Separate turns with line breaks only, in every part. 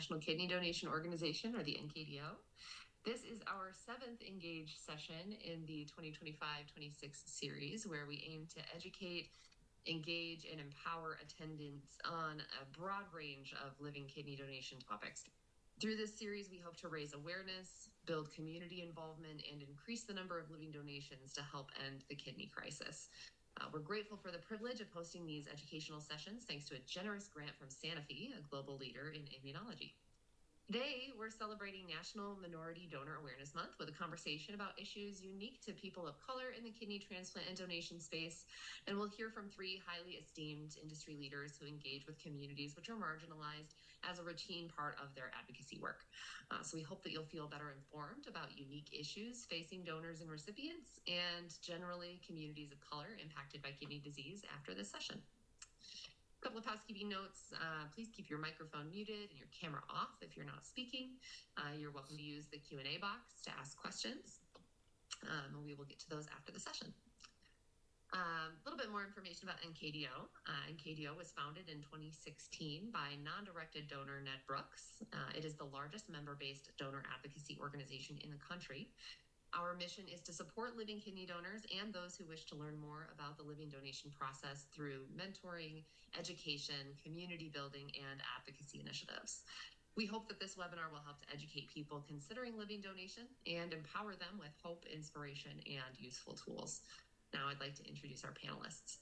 National Kidney Donation Organization, or the NKDO. This is our 7th Engage session in the 2025-26 series, where we aim to educate, engage, and empower attendants on a broad range of living kidney donation topics. Through this series, we hope to raise awareness, build community involvement, and increase the number of living donations to help end the kidney crisis. We're grateful for the privilege of hosting these educational sessions thanks to a generous grant from Sanofi, a global leader in immunology. Today, we're celebrating National Minority Donor Awareness Month with a conversation about issues unique to people of color in the kidney transplant and donation space. And we'll hear from 3 highly esteemed industry leaders who engage with communities which are marginalized as a routine part of their advocacy work. So we hope that you'll feel better informed about unique issues facing donors and recipients, and generally communities of color impacted by kidney disease after this session. A couple of housekeeping notes. Please keep your microphone muted and your camera off if you're not speaking. You're welcome to use the Q&A box to ask questions. And we will get to those after the session. A little bit more information about NKDO. NKDO was founded in 2016 by non-directed donor Ned Brooks. It is the largest member-based donor advocacy organization in the country. Our mission is to support living kidney donors and those who wish to learn more about the living donation process through mentoring, education, community building, and advocacy initiatives. We hope that this webinar will help to educate people considering living donation and empower them with hope, inspiration, and useful tools. Now I'd like to introduce our panelists.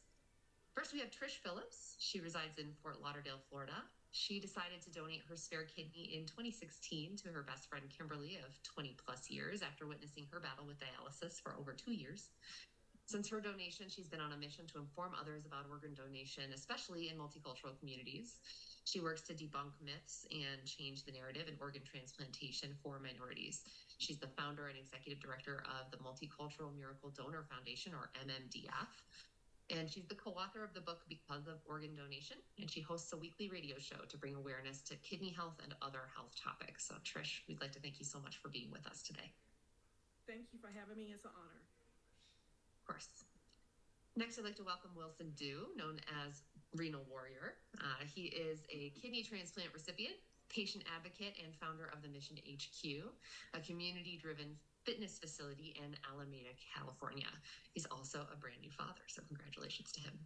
First, we have Trish Phillips. She resides in Fort Lauderdale, Florida. She decided to donate her spare kidney in 2016 to her best friend, Kimberly, of 20 plus years after witnessing her battle with dialysis for over 2 years. Since her donation, she's been on a mission to inform others about organ donation, especially in multicultural communities. She works to debunk myths and change the narrative in organ transplantation for minorities. She's the founder and executive director of the Multicultural Miracle Donor Foundation, or MMDF. And she's the co-author of the book Because of Organ Donation, and she hosts a weekly radio show to bring awareness to kidney health and other health topics. So Trish, we'd like to thank you so much for being with us today.
Thank you for having me. It's an honor.
Of course. Next, I'd like to welcome Wilson Dew, known as Renal Warrior. He is a kidney transplant recipient, patient advocate, and founder of the Mission HQ, a community-driven fitness facility in Alameda, California. He's also a brand new father, so congratulations to him.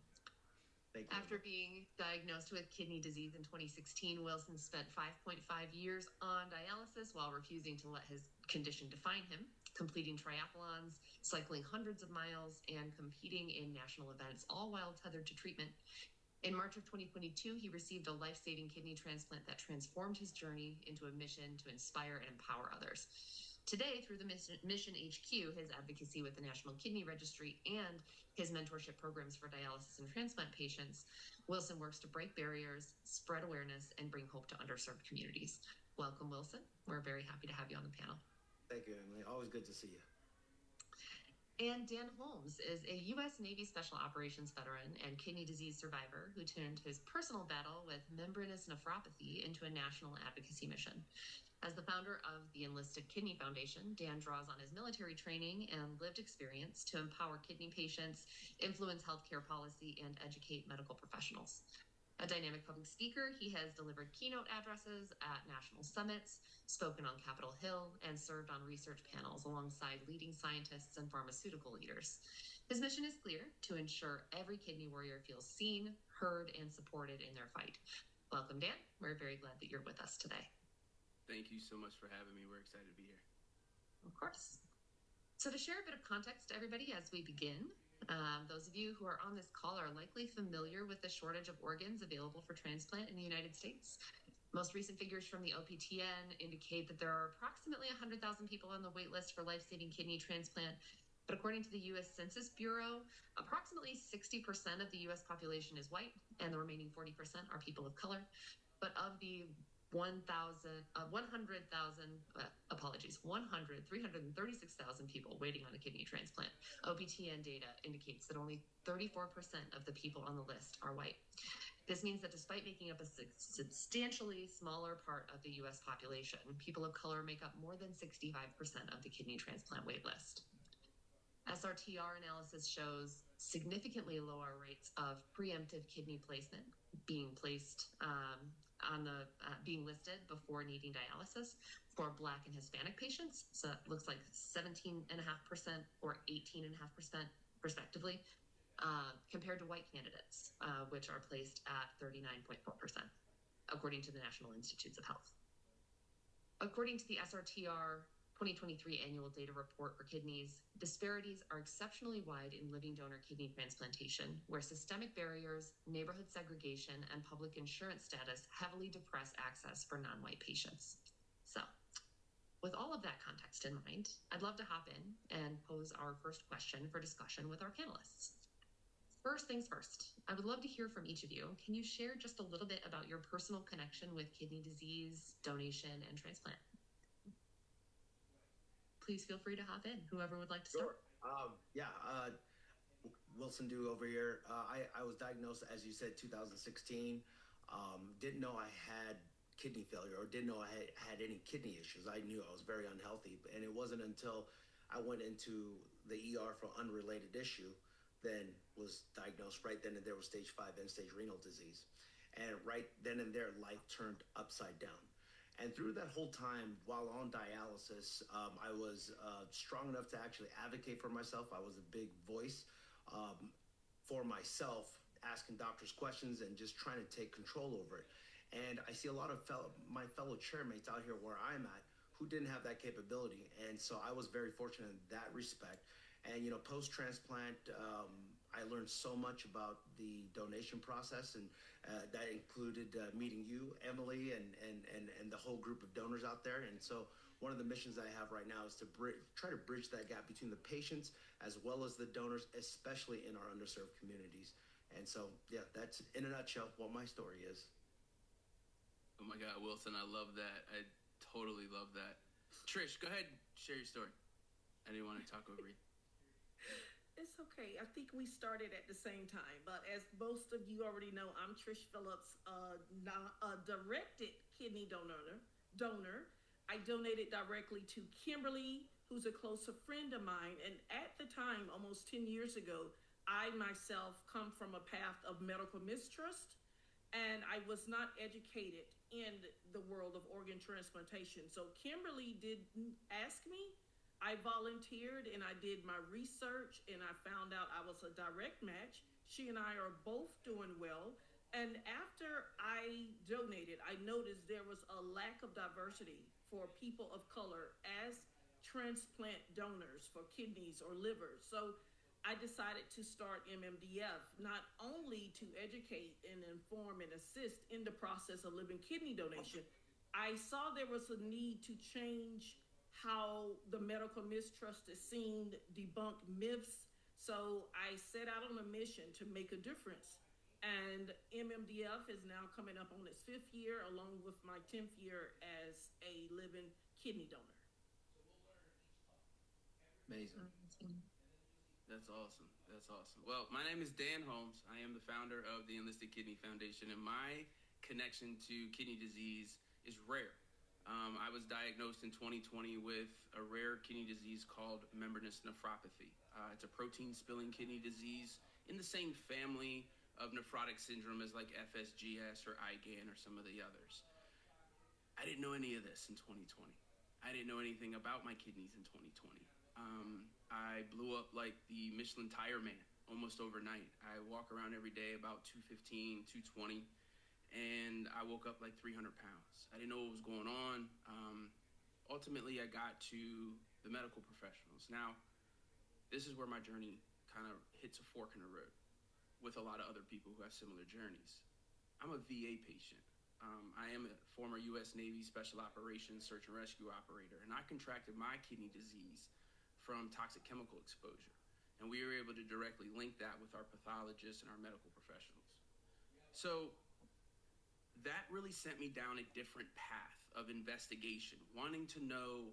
Thank you.
After being diagnosed with kidney disease in 2016, Wilson spent 5.5 years on dialysis while refusing to let his condition define him, completing triathlons, cycling hundreds of miles, and competing in national events, all while tethered to treatment. In March of 2022, he received a life-saving kidney transplant that transformed his journey into a mission to inspire and empower others. Today, through the Mission HQ, his advocacy with the National Kidney Registry, and his mentorship programs for dialysis and transplant patients, Wilson works to break barriers, spread awareness, and bring hope to underserved communities. Welcome, Wilson. We're very happy to have you on the panel.
Thank you, Emily. Always good to see you.
And Dan Holmes is a U.S. Navy Special Operations veteran and kidney disease survivor who turned his personal battle with membranous nephropathy into a national advocacy mission. As the founder of the Enlisted Kidney Foundation, Dan draws on his military training and lived experience to empower kidney patients, influence healthcare policy, and educate medical professionals. A dynamic public speaker, he has delivered keynote addresses at national summits, spoken on Capitol Hill, and served on research panels alongside leading scientists and pharmaceutical leaders. His mission is clear: to ensure every kidney warrior feels seen, heard, and supported in their fight. Welcome, Dan. We're very glad that you're with us today.
Thank you so much for having me. We're excited to be here.
Of course. So to share a bit of context to everybody as we begin, those of you who are on this call are likely familiar with the shortage of organs available for transplant in the United States. Most recent figures from the OPTN indicate that there are approximately 100,000 people on the wait list for life-saving kidney transplant. But according to the U.S. Census Bureau, approximately 60% of the U.S. population is white, and the remaining 40% are people of color. But of the 336,000 people waiting on a kidney transplant. OPTN data indicates that only 34% of the people on the list are white. This means that despite making up a substantially smaller part of the U.S. population, people of color make up more than 65% of the kidney transplant wait list. SRTR analysis shows significantly lower rates of preemptive kidney placement being placed on the being listed before needing dialysis for Black and Hispanic patients. So it looks like 17.5% or 18.5% respectively, compared to white candidates, which are placed at 39.4%, according to the National Institutes of Health. According to the SRTR 2023 annual data report for kidneys, disparities are exceptionally wide in living donor kidney transplantation, where systemic barriers, neighborhood segregation, and public insurance status heavily depress access for non-white patients. So, with all of that context in mind, I'd love to hop in and pose our first question for discussion with our panelists. First things first, I would love to hear from each of you. Can you share just a little bit about your personal connection with kidney disease, donation, and transplant? Please feel free to hop in, whoever would like to start.
Sure. Wilson Dew over here. I was diagnosed, as you said, 2016. Didn't know I had kidney failure or didn't know I had any kidney issues. I knew I was very unhealthy, and it wasn't until I went into the ER for unrelated issue, then was diagnosed right then and there with stage 5 end-stage renal disease. And right then and there, life turned upside down. And through that whole time, while on dialysis, I was strong enough to actually advocate for myself. I was a big voice for myself, asking doctors questions and just trying to take control over it. And I see a lot of my fellow chairmates out here where I'm at who didn't have that capability. And so I was very fortunate in that respect. And, post-transplant, I learned so much about the donation process, and that included meeting you, Emily, and the whole group of donors out there. And so one of the missions I have right now is to try to bridge that gap between the patients as well as the donors, especially in our underserved communities. And so, yeah, that's in a nutshell what my story is.
Oh my God, Wilson, I love that. I totally love that. Trish, go ahead, share your story. I didn't want to talk over you.
It's okay. I think we started at the same time, but as most of you already know, I'm Trish Phillips, directed kidney donor. I donated directly to Kimberly, who's a close friend of mine, and at the time, almost 10 years ago, I myself come from a path of medical mistrust, and I was not educated in the world of organ transplantation. So Kimberly did ask me. I volunteered and I did my research, and I found out I was a direct match. She and I are both doing well. And after I donated, I noticed there was a lack of diversity for people of color as transplant donors for kidneys or livers. So I decided to start MMDF, not only to educate and inform and assist in the process of living kidney donation. I saw there was a need to change how the medical mistrust is seen, debunk myths. So I set out on a mission to make a difference. And MMDF is now coming up on its 5th year, along with my 10th year as a living kidney donor.
Amazing. That's awesome. That's awesome. Well, my name is Dan Holmes. I am the founder of the Enlisted Kidney Foundation, and my connection to kidney disease is rare. I was diagnosed in 2020 with a rare kidney disease called membranous nephropathy. It's a protein-spilling kidney disease in the same family of nephrotic syndrome as like FSGS or IgAN or some of the others. I didn't know any of this in 2020. I didn't know anything about my kidneys in 2020. I blew up like the Michelin tire man almost overnight. I walk around every day about 215, 220. And I woke up like 300 pounds. I didn't know what was going on. Ultimately, I got to the medical professionals. Now, this is where my journey kind of hits a fork in the road with a lot of other people who have similar journeys. I'm a VA patient. I am a former U.S. Navy Special Operations Search and Rescue operator, and I contracted my kidney disease from toxic chemical exposure. And we were able to directly link that with our pathologists and our medical professionals. So that really sent me down a different path of investigation, wanting to know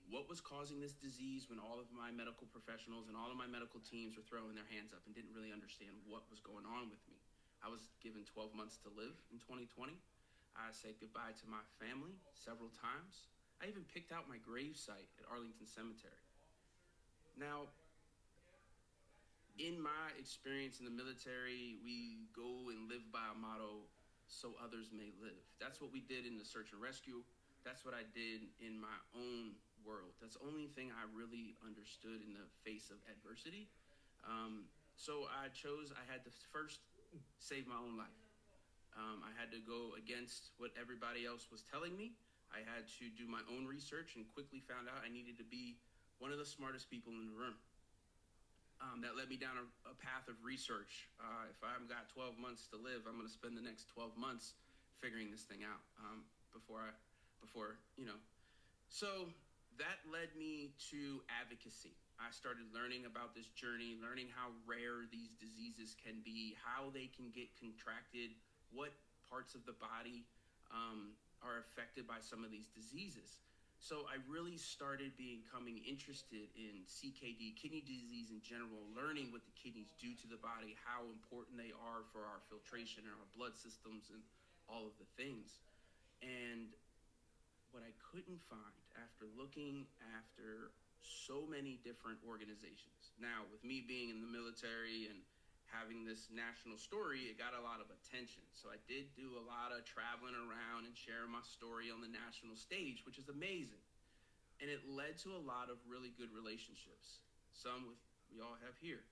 what was causing this disease when all of my medical professionals and all of my medical teams were throwing their hands up and didn't really understand what was going on with me. I was given 12 months to live in 2020. I said goodbye to my family several times. I even picked out my grave site at Arlington Cemetery. Now, in my experience in the military, we go and live by a motto, so others may live. That's what we did in the search and rescue. That's what I did in my own world. That's the only thing I really understood in the face of adversity. So I had to first save my own life. I had to go against what everybody else was telling me. I had to do my own research and quickly found out I needed to be one of the smartest people in the room. That led me down a path of research. If I've got 12 months to live, I'm going to spend the next 12 months figuring this thing out before. So that led me to advocacy. I started learning about this journey, learning how rare these diseases can be, how they can get contracted, what parts of the body are affected by some of these diseases. So I really started becoming interested in CKD, kidney disease in general, learning what the kidneys do to the body, how important they are for our filtration and our blood systems and all of the things. And what I couldn't find after looking after so many different organizations. Now, with me being in the military and having this national story, it got a lot of attention. So I did do a lot of traveling around and sharing my story on the national stage, which is amazing. And it led to a lot of really good relationships, some with we all have here.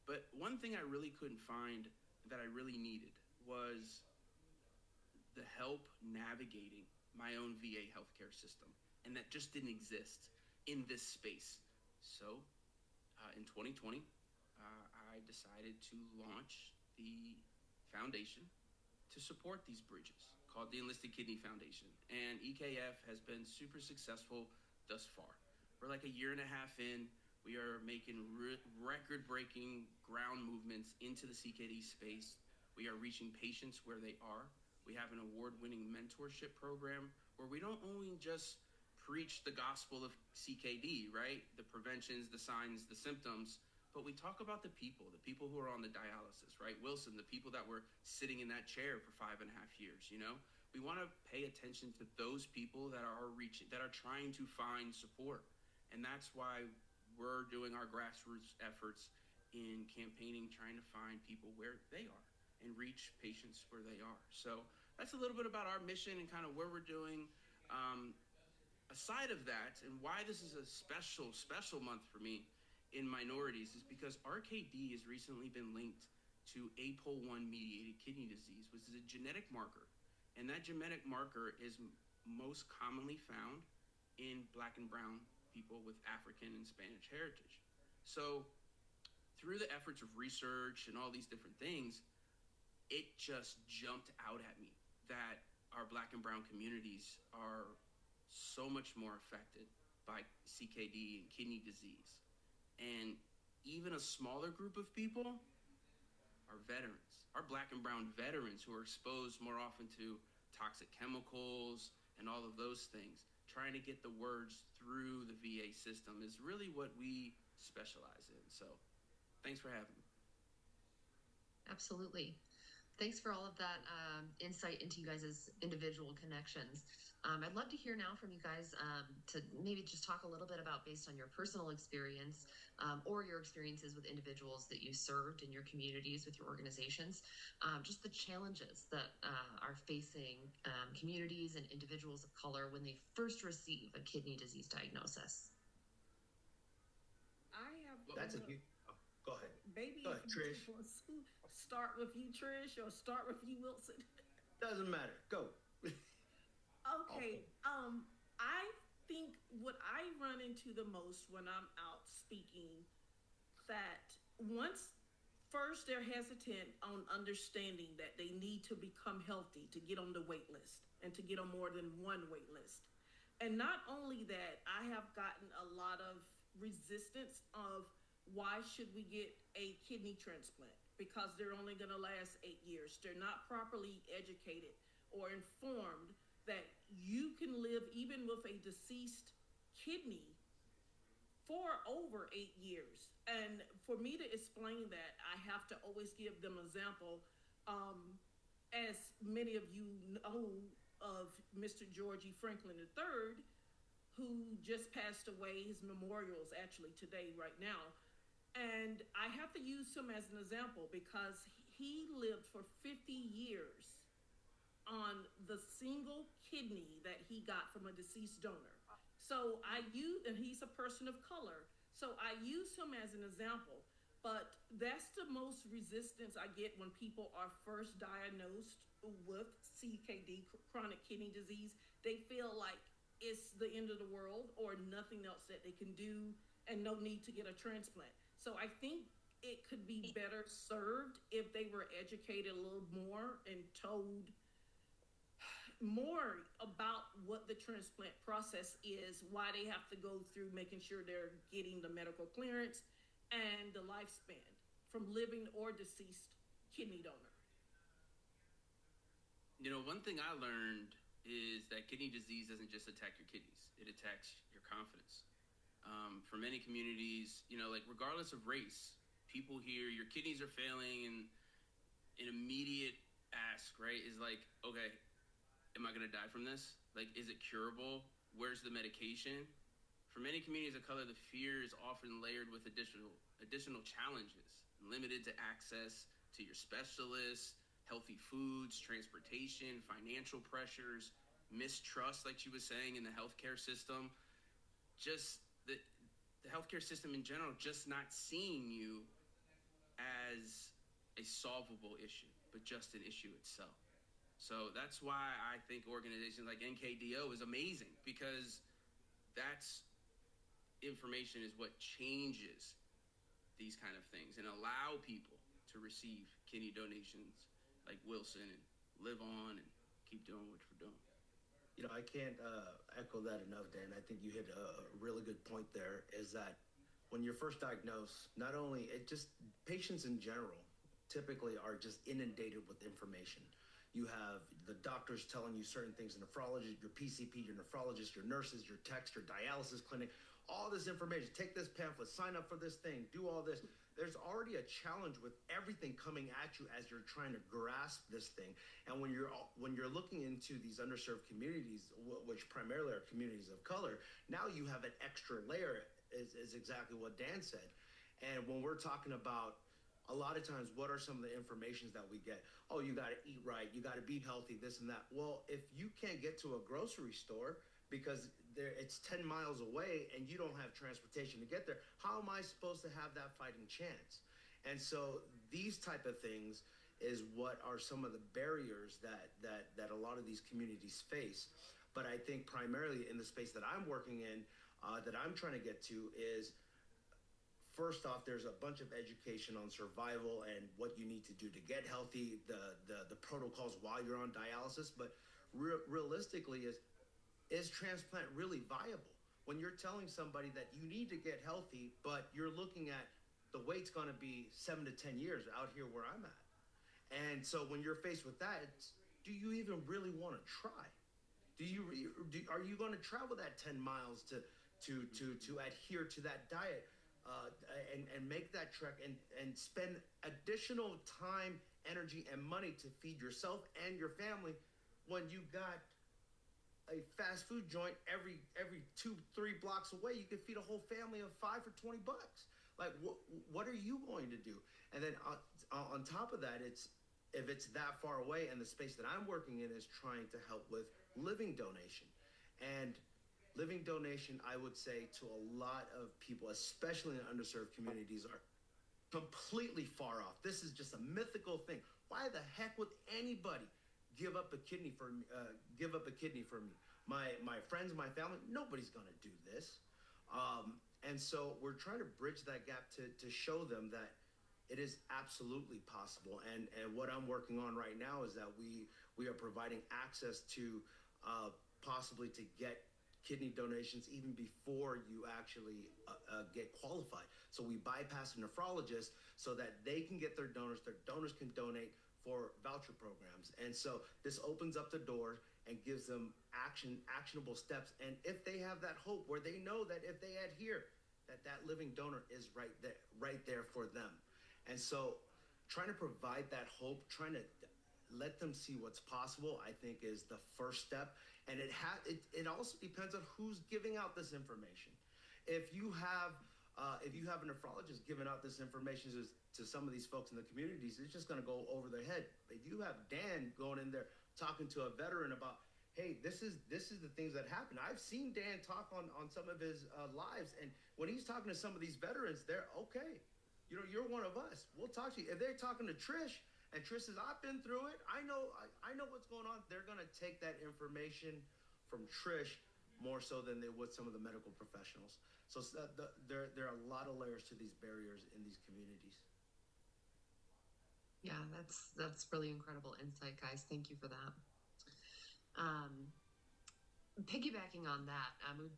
But one thing I really couldn't find that I really needed was the help navigating my own VA healthcare system. And that just didn't exist in this space. So in 2020, I decided to launch the foundation to support these bridges called the Enlisted Kidney Foundation. And EKF has been super successful thus far. We're like a year and a half in. We are making record-breaking ground movements into the CKD space. We are reaching patients where they are. We have an award-winning mentorship program where we don't only just preach the gospel of CKD, right? The preventions, the signs, the symptoms, but we talk about the people who are on the dialysis, right? Wilson, the people that were sitting in that chair for 5.5 years, you know? We want to pay attention to those people that are trying to find support. And that's why we're doing our grassroots efforts in campaigning, trying to find people where they are and reach patients where they are. So that's a little bit about our mission and kind of where we're doing. Aside of that, and why this is a special month for me in minorities is because RKD has recently been linked to APOL1 mediated kidney disease, which is a genetic marker. And that genetic marker is most commonly found in Black and brown people with African and Spanish heritage. So through the efforts of research and all these different things, it just jumped out at me that our Black and brown communities are so much more affected by CKD and kidney disease. And even a smaller group of people are veterans, our Black and brown veterans who are exposed more often to toxic chemicals and all of those things. Trying to get the words through the VA system is really what we specialize in. So thanks for having me.
Absolutely. Thanks for all of that insight into you guys' individual connections. I'd love to hear now from you guys to maybe just talk a little bit about, based on your personal experience or your experiences with individuals that you served in your communities with your organizations, just the challenges that are facing communities and individuals of color when they first receive a kidney disease diagnosis.
That's a good. Go ahead.
Maybe
Go ahead, Trish.
Start with you, Trish, or start with you, Wilson.
Doesn't matter. Go.
Okay. I think what I run into the most when I'm out speaking, that first they're hesitant on understanding that they need to become healthy to get on the wait list and to get on more than one wait list. And not only that, I have gotten a lot of resistance of why should we get a kidney transplant? Because they're only going to last 8 years. They're not properly educated or informed that you can live even with a deceased kidney for over 8 years. And for me to explain that, I have to always give them an example. As many of you know of Mr. George E. Franklin III, who just passed away. His memorial is actually today, right now. And I have to use him as an example because he lived for 50 years on the single kidney that he got from a deceased donor. So and he's a person of color. So I use him as an example. But that's the most resistance I get when people are first diagnosed with CKD, chronic kidney disease. They feel like it's the end of the world or nothing else that they can do and no need to get a transplant. So I think it could be better served if they were educated a little more and told more about what the transplant process is, why they have to go through making sure they're getting the medical clearance and the lifespan from living or deceased kidney donor.
You know, one thing I learned is that kidney disease doesn't just attack your kidneys, it attacks your confidence. For many communities, you know, like regardless of race, people hear your kidneys are failing and an immediate ask, right, is like, okay, am I going to die from this? Like, is it curable? Where's the medication? For many communities of color, the fear is often layered with additional challenges, limited to access to your specialists, healthy foods, transportation, financial pressures, mistrust, like she was saying, in the healthcare system. Just the healthcare system in general just not seeing you as a solvable issue, but just an issue itself. So that's why I think organizations like NKDO is amazing, because that's information is what changes these kind of things and allow people to receive kidney donations like Wilson and live on and keep doing what we're doing.
You know, I can't echo that enough, Dan. I think you hit a really good point there, is that when you're first diagnosed, not only patients in general typically are just inundated with information. You have the doctors telling you certain things, nephrologist, your PCP, your nephrologist, your nurses, your techs, your dialysis clinic, all this information. Take this pamphlet, sign up for this thing, do all this. There's already a challenge with everything coming at you as you're trying to grasp this thing. And when you're looking into these underserved communities, which primarily are communities of color, now you have an extra layer, is exactly what Dan said. And when we're talking about a lot of times, what are some of the informations that we get? Oh, you got to eat right, you got to be healthy, this and that. Well, if you can't get to a grocery store because it's 10 miles away and you don't have transportation to get there, how am I supposed to have that fighting chance? And so these type of things is what are some of the barriers that a lot of these communities face. But I think primarily in the space that I'm working in, that I'm trying to get to is, first off, there's a bunch of education on survival and what you need to do to get healthy, the protocols while you're on dialysis. But realistically, is transplant really viable? When you're telling somebody that you need to get healthy, but you're looking at the wait's going to be 7 to 10 years out here where I'm at. And so when you're faced with that, do you even really want to try? Are you going to travel that 10 miles to adhere to that diet? And make that trek and spend additional time, energy, and money to feed yourself and your family when you got a fast food joint every 2-3 blocks away. You can feed a whole family of 5 for $20. Like, what are you going to do? And then on top of that, if it's that far away, and the space that I'm working in is trying to help with living donation. And living donation, I would say, to a lot of people, especially in underserved communities, are completely far off. This is just a mythical thing. Why the heck would anybody give up a kidney for me? My friends, my family, nobody's going to do this. And so we're trying to bridge that gap to show them that it is absolutely possible. And what I'm working on right now is that we are providing access to possibly to get kidney donations even before you actually get qualified. So we bypass a nephrologist so that they can get their donors can donate for voucher programs. And so this opens up the door and gives them actionable steps. And if they have that hope where they know that if they adhere, that living donor is right there for them. And so trying to provide that hope, trying to let them see what's possible, I think is the first step. And it also depends on who's giving out this information. If you have If you have a nephrologist giving out this information to some of these folks in the communities, it's just going to go over their head. If you have Dan going in there talking to a veteran about, hey, this is the things that happen. I've seen Dan talk on some of his lives, and when he's talking to some of these veterans, they're okay. You're one of us. We'll talk to you. If they're talking to Trish, and Trish says, I've been through it. I know what's going on. They're going to take that information from Trish more so than they would some of the medical professionals. So there are a lot of layers to these barriers in these communities.
Yeah, that's really incredible insight, guys. Thank you for that. Piggybacking on that,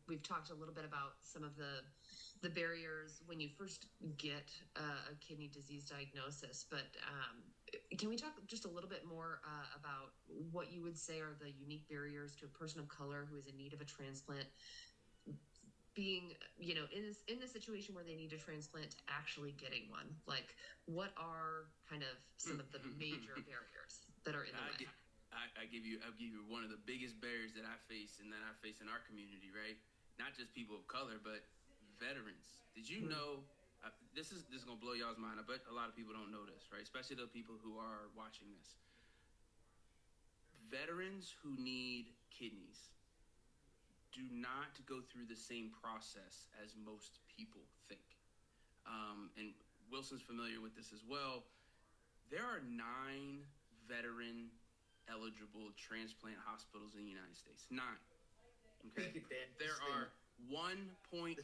we've talked a little bit about some of the barriers when you first get a kidney disease diagnosis, but can we talk just a little bit more about what you would say are the unique barriers to a person of color who is in need of a transplant, being, in the situation where they need a transplant to actually getting one? Like, what are kind of some of the major barriers that are in the way?
I'll give you one of the biggest barriers that I face and that I face in our community, right? Not just people of color, but veterans. Did you know, this is going to blow y'all's mind, but a lot of people don't know this, right? Especially the people who are watching this. Veterans who need kidneys do not go through the same process as most people think. And Wilson's familiar with this as well. There are 9 veteran eligible transplant hospitals in the United States. 9. Okay. There are 1.4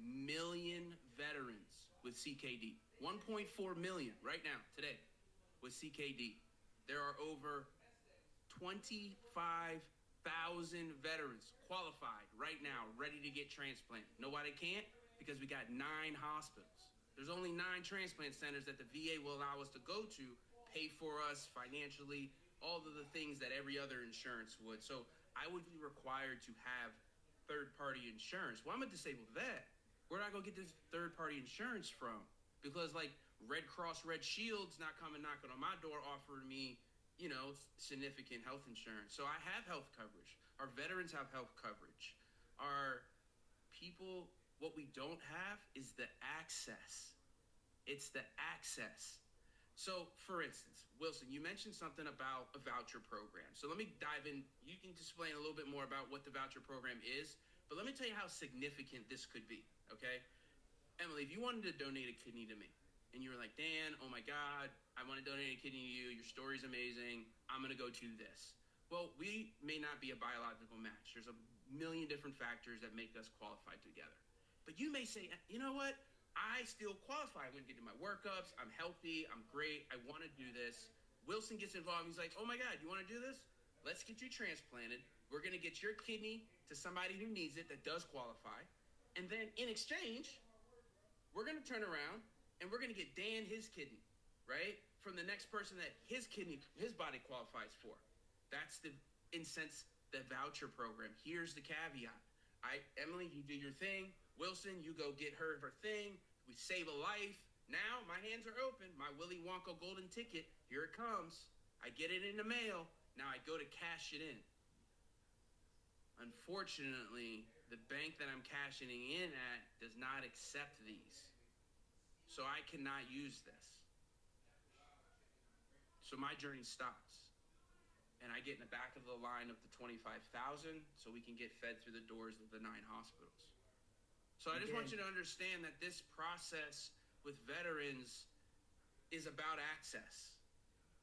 million veterans with CKD. 1.4 million right now, today, with CKD. There are over 25,000 veterans qualified right now, ready to get transplanted. Know why they can't? Because we got 9 hospitals. There's only 9 transplant centers that the VA will allow us to go to, pay for us financially, all of the things that every other insurance would. So I would be required to have third-party insurance. Well, I'm a disabled vet. Where do I go get this third-party insurance from? Because, like, Red Cross, Red Shield's not coming knocking on my door offering me, significant health insurance. So I have health coverage. Our veterans have health coverage. Our people, what we don't have is the access. It's the access. So, for instance, Wilson, you mentioned something about a voucher program. So let me dive in. You can explain a little bit more about what the voucher program is, but let me tell you how significant this could be, okay? Emily, if you wanted to donate a kidney to me, and you were like, Dan, oh my God, I want to donate a kidney to you. Your story's amazing. I'm going to go do this. Well, we may not be a biological match. There's a million different factors that make us qualified together. But you may say, you know what? I still qualify. I'm going to get to my workups. I'm healthy. I'm great. I want to do this. Wilson gets involved. He's like, oh my God, you want to do this? Let's get you transplanted. We're going to get your kidney to somebody who needs it, that does qualify. And then in exchange, we're going to turn around and we're going to get Dan his kidney, right? From the next person that his body qualifies for. That's the voucher program. Here's the caveat. Emily, you do your thing. Wilson, you go get her thing. We save a life. Now my hands are open. My Willy Wonka golden ticket. Here it comes. I get it in the mail. Now I go to cash it in. Unfortunately, the bank that I'm cashing in at does not accept these. So I cannot use this. So my journey stops. And I get in the back of the line of the 25,000 so we can get fed through the doors of the 9 hospitals. So I just want you to understand that this process with veterans is about access.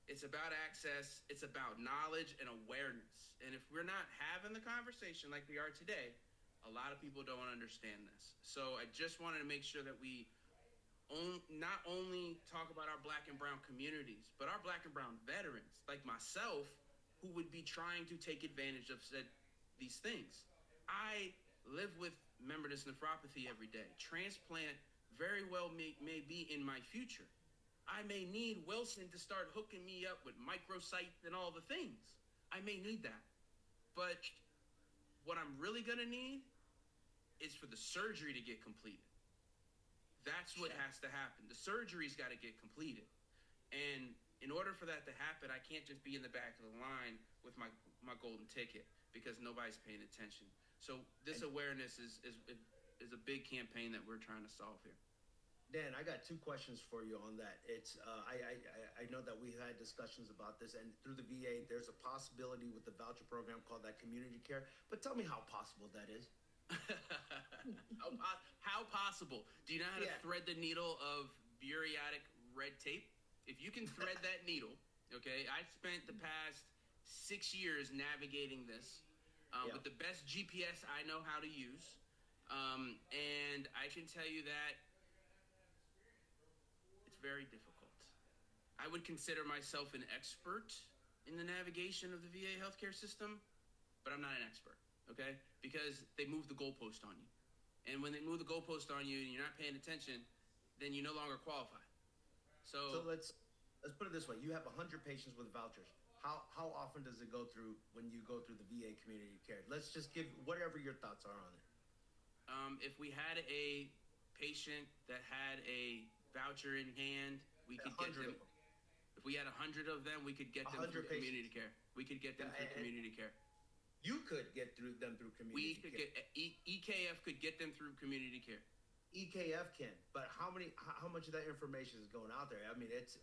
It's about access. It's about knowledge and awareness. And if we're not having the conversation like we are today, a lot of people don't understand this. So I just wanted to make sure that we not only talk about our Black and brown communities, but our Black and brown veterans, like myself, who would be trying to take advantage of these things. I live with membranous nephropathy every day. Transplant very well may be in my future. I may need Wilson to start hooking me up with microsite and all the things. I may need that. But what I'm really going to need is for the surgery to get completed. That's what has to happen. The surgery's got to get completed. And in order for that to happen, I can't just be in the back of the line with my golden ticket because nobody's paying attention. So this awareness is is a big campaign that we're trying to solve here.
Dan, I got two questions for you on that. It's I know that we've had discussions about this, and through the VA, there's a possibility with the voucher program called that community care. But tell me how possible that is.
How possible? Do you know how to thread the needle of bureaucratic red tape? If you can thread that needle, okay. I've spent the past 6 years navigating this with the best GPS I know how to use, and I can tell you that very difficult. I would consider myself an expert in the navigation of the VA healthcare system, but I'm not an expert, okay? Because they move the goalpost on you. And when they move the goalpost on you and you're not paying attention, then you no longer qualify.
So let's put it this way. You have 100 patients with vouchers. How often does it go through when you go through the VA community care? Let's just give whatever your thoughts are on it.
If we had a patient that had a voucher in hand, we could get them. If we had 100 of them, we could get them through community care. We could get them through community care.
You could get them through community care.
EKF could get them through community care.
EKF can, but how much of that information is going out there? I mean, it's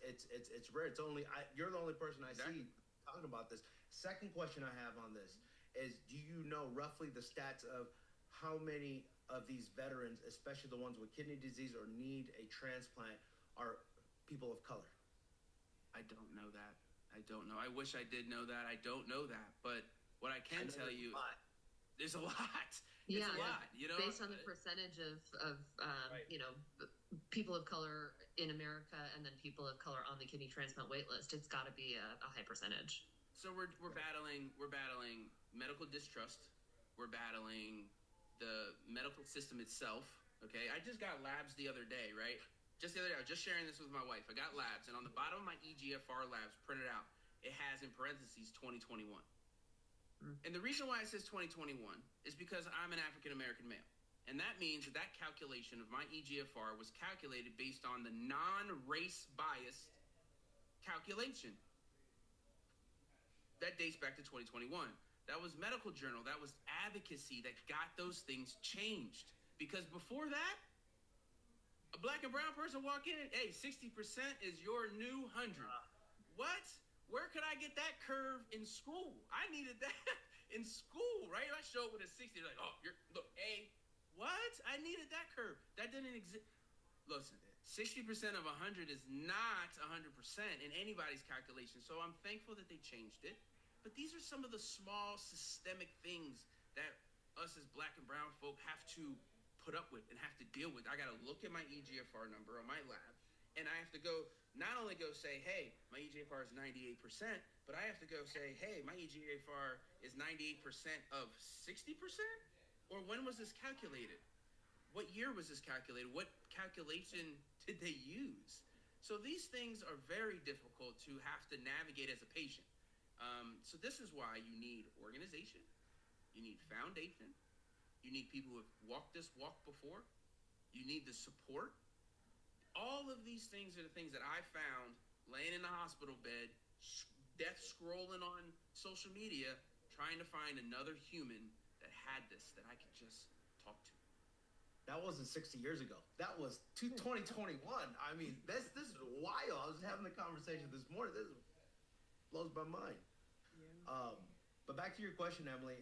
rare. It's only you're the only person I see talking about this. Second question I have on this is, do you know roughly the stats of how many of these veterans, especially the ones with kidney disease or need a transplant, are people of color?
I don't know that. I don't know. I wish I did know that. I don't know that. But what I can tell you, there's a lot. It's a lot. You know,
based on the percentage of you know, people of color in America and then people of color on the kidney transplant wait list, it's got to be a high percentage.
So we're battling medical distrust. We're battling the medical system itself, okay? I just got labs the other day, right? Just the other day, I was just sharing this with my wife. I got labs, and on the bottom of my EGFR labs printed out, it has in parentheses 2021. And the reason why it says 2021 is because I'm an African-American male. And that means that calculation of my EGFR was calculated based on the non-race biased calculation. That dates back to 2021. That was Medical Journal. That was advocacy that got those things changed. Because before that, a black and brown person walk in and, hey, 60% is your new 100. What? Where could I get that curve in school? I needed that in school, right? If I show up with a 60, like, oh, what? I needed that curve. That didn't exist. Listen, 60% of 100 is not 100% in anybody's calculation. So I'm thankful that they changed it. But these are some of the small systemic things that us as black and brown folk have to put up with and have to deal with. I got to look at my EGFR number on my lab, and I have to not only go say, hey, my EGFR is 98%, but I have to go say, hey, my EGFR is 98% of 60%? Or when was this calculated? What year was this calculated? What calculation did they use? So these things are very difficult to have to navigate as a patient. So this is why you need organization, you need foundation, you need people who have walked this walk before, you need the support. All of these things are the things that I found laying in the hospital bed, death scrolling on social media, trying to find another human that had this that I could just talk to.
That wasn't 60 years ago. That was 2021. I mean, this is wild. I was having the conversation this morning. This blows my mind. Yeah. But back to your question, Emily.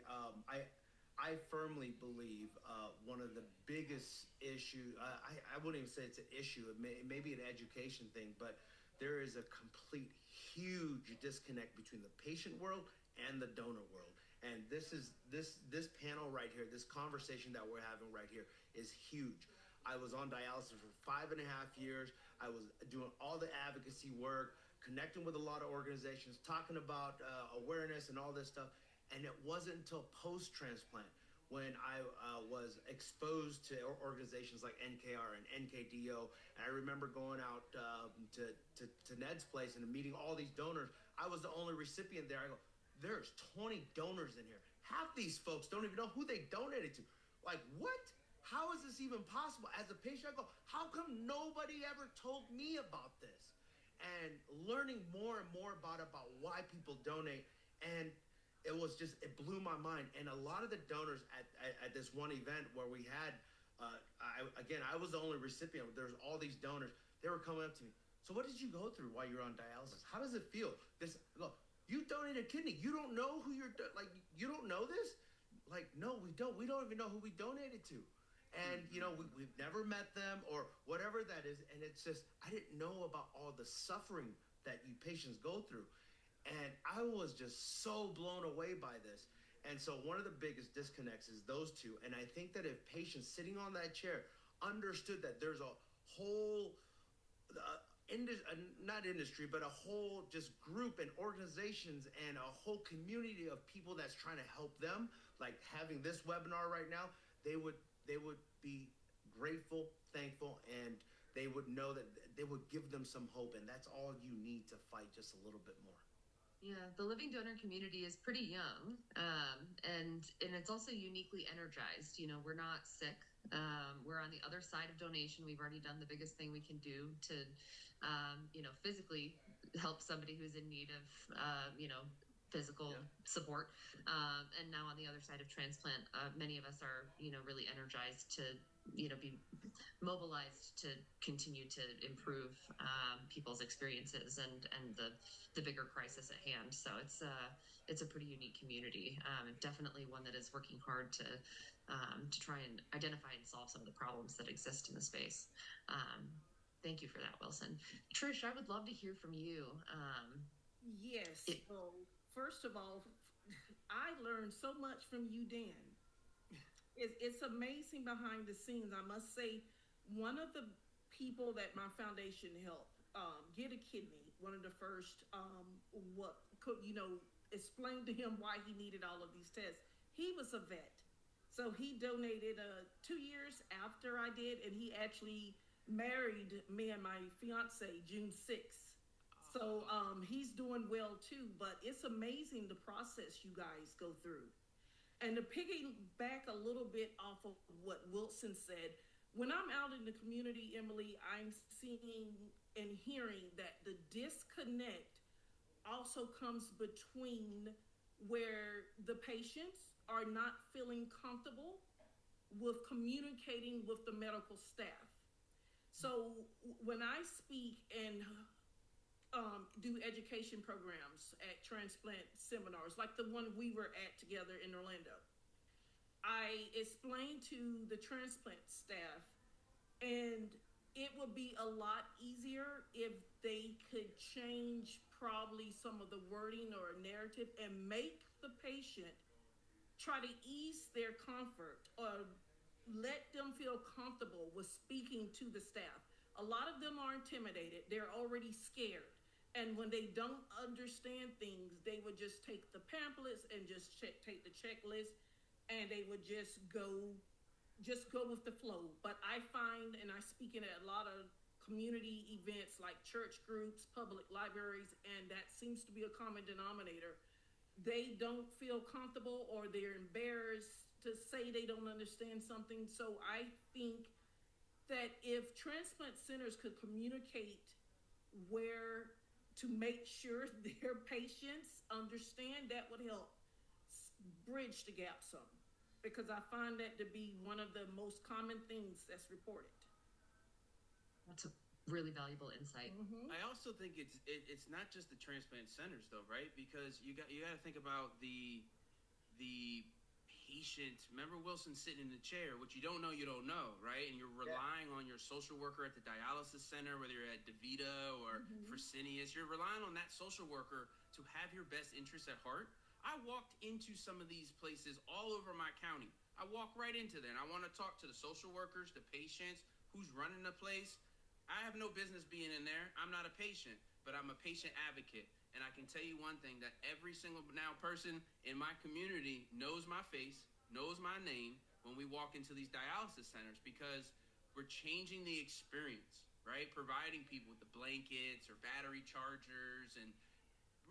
I firmly believe one of the biggest issues, I wouldn't even say it's an issue, it may be an education thing, but there is a complete huge disconnect between the patient world and the donor world. And this panel right here, this conversation that we're having right here is huge. I was on dialysis for 5.5 years. I was doing all the advocacy work, connecting with a lot of organizations, talking about awareness and all this stuff. And it wasn't until post-transplant when I was exposed to organizations like NKR and NKDO. And I remember going out to Ned's place and meeting all these donors. I was the only recipient there. I go, there's 20 donors in here. Half these folks don't even know who they donated to. Like, what? How is this even possible? As a patient, I go, how come nobody ever told me about this? And learning more and more about why people donate, and it blew my mind. And a lot of the donors at this one event where we had I was the only recipient. There's all these donors. They were coming up to me. So what did you go through while you're on dialysis? How does it feel? Look, you donated a kidney. You don't know who you don't know this? Like, no, we don't. We don't even know who we donated to. And, we've never met them or whatever that is. And it's just, I didn't know about all the suffering that you patients go through. And I was just so blown away by this. And so one of the biggest disconnects is those two. And I think that if patients sitting on that chair understood that there's a whole, not industry, but a whole just group and organizations and a whole community of people that's trying to help them, like having this webinar right now, they would be grateful, thankful, and they would know that they would give them some hope. And that's all you need to fight just a little bit more.
Yeah, the living donor community is pretty young, and it's also uniquely energized. We're not sick. We're on the other side of donation. We've already done the biggest thing we can do to, physically help somebody who's in need of, physical support. And now on the other side of transplant, many of us are, really energized to, be mobilized to continue to improve people's experiences and the bigger crisis at hand. So it's a pretty unique community, definitely one that is working hard to try and identify and solve some of the problems that exist in the space. Thank you for that, Wilson. Trish, I would love to hear from you.
Yes. So first of all, I learned so much from you, Dan. It's amazing behind the scenes. I must say, one of the people that my foundation helped get a kidney, one of the first, explained to him why he needed all of these tests. He was a vet. So he donated 2 years after I did, and he actually married me and my fiance June 6th. So he's doing well too, but it's amazing the process you guys go through. And to piggyback a little bit off of what Wilson said, when I'm out in the community, Emily, I'm seeing and hearing that the disconnect also comes between where the patients are not feeling comfortable with communicating with the medical staff. So when I speak and do education programs at transplant seminars, like the one we were at together in Orlando, I explained to the transplant staff, and it would be a lot easier if they could change probably some of the wording or narrative and make the patient try to ease their comfort or let them feel comfortable with speaking to the staff. A lot of them are intimidated. They're already scared. And when they don't understand things, they would just take the pamphlets and just take the checklist, and they would just go with the flow. But I find, and I speak in at a lot of community events like church groups, public libraries, and that seems to be a common denominator. They don't feel comfortable or they're embarrassed to say they don't understand something. So I think that if transplant centers could communicate where to make sure their patients understand, that would help bridge the gap some, because I find that to be one of the most common things that's reported.
That's a really valuable insight.
Mm-hmm.
I also think it's not just the transplant centers though, right? Because you got to think about the patient. Remember Wilson sitting in the chair, what you don't know, right? And you're relying on your social worker at the dialysis center, whether you're at DaVita or Fresenius, you're relying on that social worker to have your best interests at heart. I walked into some of these places all over my county. I walk right into there and I want to talk to the social workers, the patients, who's running the place. I have no business being in there. I'm not a patient, but I'm a patient advocate. And I can tell you one thing, that every single now person in my community knows my face, knows my name when we walk into these dialysis centers, because we're changing the experience, right? Providing people with the blankets or battery chargers and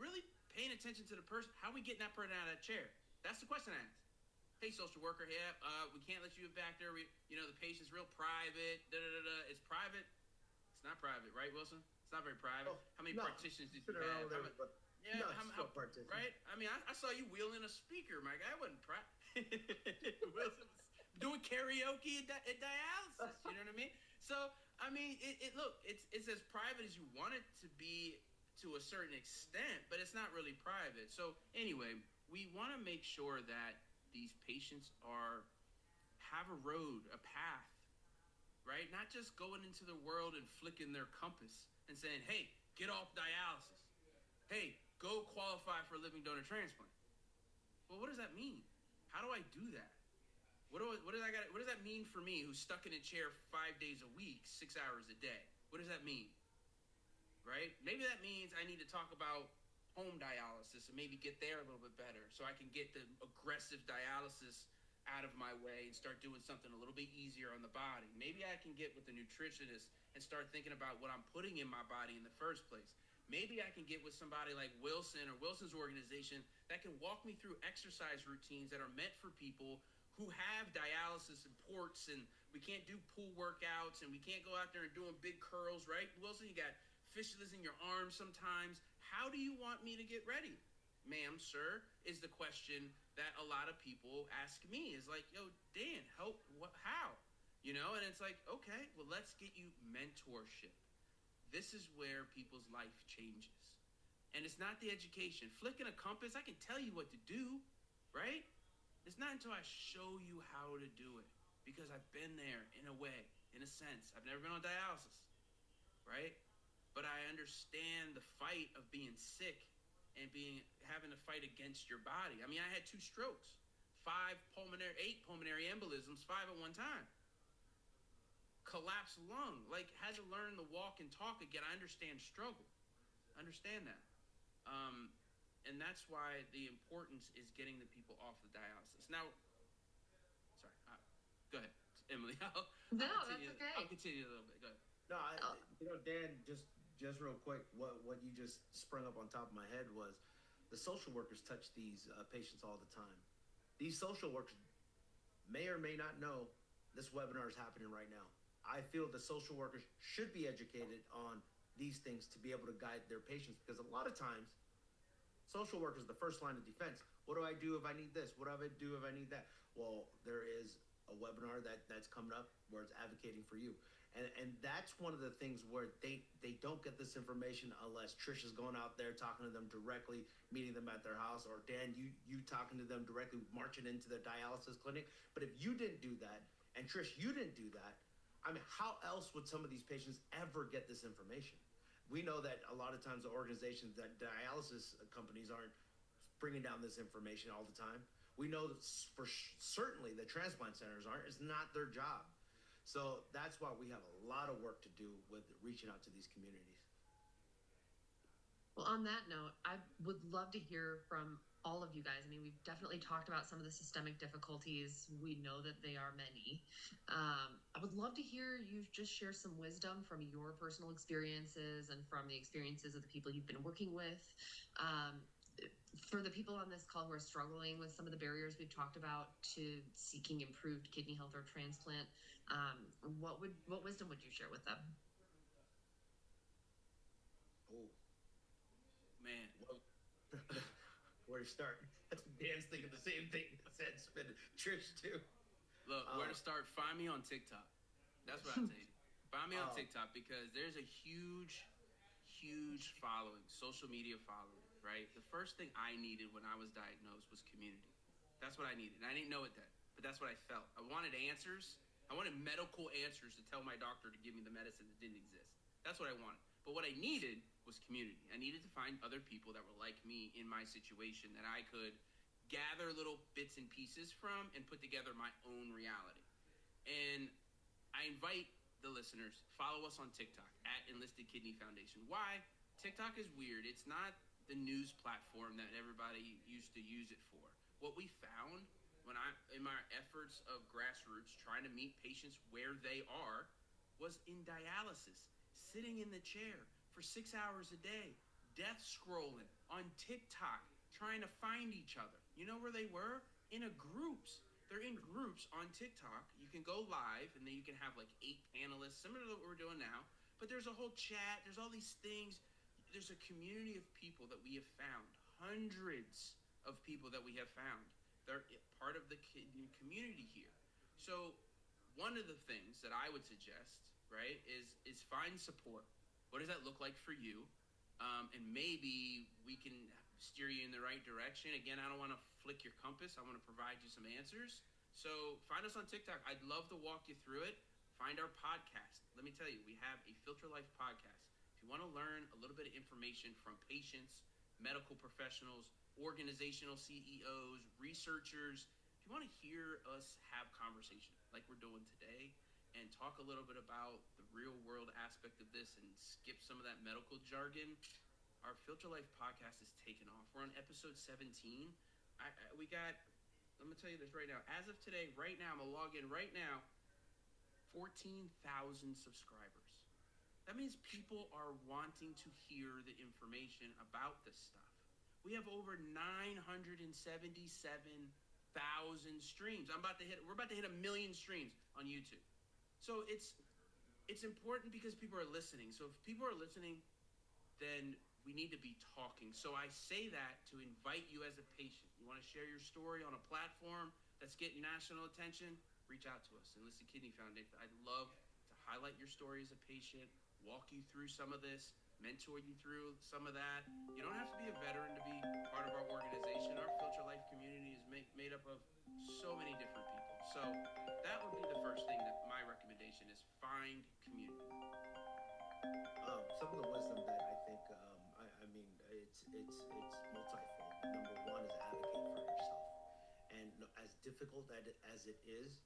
really paying attention to the person. How are we getting that person out of that chair? That's the question I ask. Hey, social worker, we can't let you back there. The patient's real private. It's private. It's not private, right, Wilson? It's not very private. How many partitions did you have? Right? I mean, I saw you wheeling a speaker, my guy. It wasn't private. doing karaoke at dialysis. You know what I mean? So I mean, it's as private as you want it to be to a certain extent, but it's not really private. So anyway, we want to make sure that these patients have a road, a path, right? Not just going into the world and flicking their compass and saying, "Hey, get off dialysis. Hey, go qualify for a living donor transplant." Well, what does that mean? How do I do that? What does that mean for me, who's stuck in a chair 5 days a week, 6 hours a day? What does that mean? Right? Maybe that means I need to talk about home dialysis and maybe get there a little bit better, so I can get the aggressive dialysis out of my way and start doing something a little bit easier on the body. Maybe I can get with a nutritionist and start thinking about what I'm putting in my body in the first place. Maybe I can get with somebody like Wilson or Wilson's organization that can walk me through exercise routines that are meant for people who have dialysis and ports, and we can't do pool workouts, and we can't go out there and doing big curls, right? Wilson, you got fistulas in your arms sometimes. How do you want me to get ready? Ma'am, sir, is the question that a lot of people ask me. Is like, yo, Dan, help, how? You know, and it's like, okay, well, let's get you mentorship. This is where people's life changes. And it's not the education. Flicking a compass, I can tell you what to do, right? It's not until I show you how to do it, because I've been there in a way, in a sense. I've never been on dialysis, right? But I understand the fight of being sick and having to fight against your body. I mean, I had 2 strokes, 8 pulmonary embolisms, 5 at one time. Collapsed lung, like had to learn to walk and talk again. I understand struggle. Understand that. And that's why the importance is getting the people off the dialysis. Now, sorry, go ahead, Emily.
That's okay.
I'll continue a little bit. Go ahead.
No, Dan, just real quick, what you just sprung up on top of my head was the social workers touch these patients all the time. These social workers may or may not know this webinar is happening right now. I feel the social workers should be educated on these things to be able to guide their patients, because a lot of times social workers are the first line of defense. What do I do if I need this? What do I do if I need that? Well, there is a webinar that's coming up where it's advocating for you. And that's one of the things where they don't get this information unless Trish is going out there talking to them directly, meeting them at their house, or Dan, you talking to them directly, marching into their dialysis clinic. But if you didn't do that, and Trish, you didn't do that, I mean, how else would some of these patients ever get this information? We know that a lot of times the organizations, that dialysis companies aren't bringing down this information all the time. We know that for certainly the transplant centers aren't. It's not their job. So that's why we have a lot of work to do with reaching out to these communities.
Well, on that note, I would love to hear from all of you guys. I mean, we've definitely talked about some of the systemic difficulties. We know that they are many. I would love to hear you just share some wisdom from your personal experiences and from the experiences of the people you've been working with. For the people on this call who are struggling with some of the barriers we've talked about to seeking improved kidney health or transplant, what wisdom would you share with them?
Oh,
man.
Where to start? Dan's thinking the same thing. That's been Trish too.
Look, where to start? Find me on TikTok. That's what I tell you. Find me on TikTok, because there's a huge following, social media following, right? The first thing I needed when I was diagnosed was community. That's what I needed. And I didn't know it then, but that's what I felt. I wanted answers. I wanted medical answers to tell my doctor to give me the medicine that didn't exist. That's what I wanted. But what I needed was community. I needed to find other people that were like me in my situation that I could gather little bits and pieces from and put together my own reality. And I invite the listeners, follow us on TikTok at Enlisted Kidney Foundation. Why? TikTok is weird. It's not the news platform that everybody used to use it for. What we found in my efforts of grassroots, trying to meet patients where they are, was in dialysis, sitting in the chair for 6 hours a day, death scrolling on TikTok, trying to find each other. You know where they were? In groups. They're in groups on TikTok. You can go live, and then you can have like 8 panelists, similar to what we're doing now. But there's a whole chat. There's all these things. There's a community of people that we have found, hundreds of people that we have found. They're part of the community here. So one of the things that I would suggest, right, is find support. What does that look like for you? And maybe we can steer you in the right direction. Again, I don't want to flick your compass. I want to provide you some answers. So find us on TikTok. I'd love to walk you through it. Find our podcast. Let me tell you, we have a Filter Life podcast. If you want to learn a little bit of information from patients, medical professionals, organizational CEOs, researchers, if you want to hear us have conversation like we're doing today and talk a little bit about the real world aspect of this and skip some of that medical jargon, our Filter Life podcast is taking off. We're on episode 17. We got, I'm going to tell you this right now. As of today, right now, I'm going to log in right now, 14,000 subscribers. That means people are wanting to hear the information about this stuff. We have over 977,000 streams. We're about to hit 1 million streams on YouTube. So it's important because people are listening. So if people are listening, then we need to be talking. So I say that to invite you as a patient. You want to share your story on a platform that's getting national attention? Reach out to us, Enlisted Kidney Foundation. I'd love to highlight your story as a patient, walk you through some of this, mentor you through some of that. You don't have to be a veteran to be part of our organization. Our Filter Life community is made up of so many different people. So that would be the first thing that my recommendation is find community.
Some of the wisdom that I think, I mean, it's multifold. Number one is advocate for yourself. And as difficult as it is,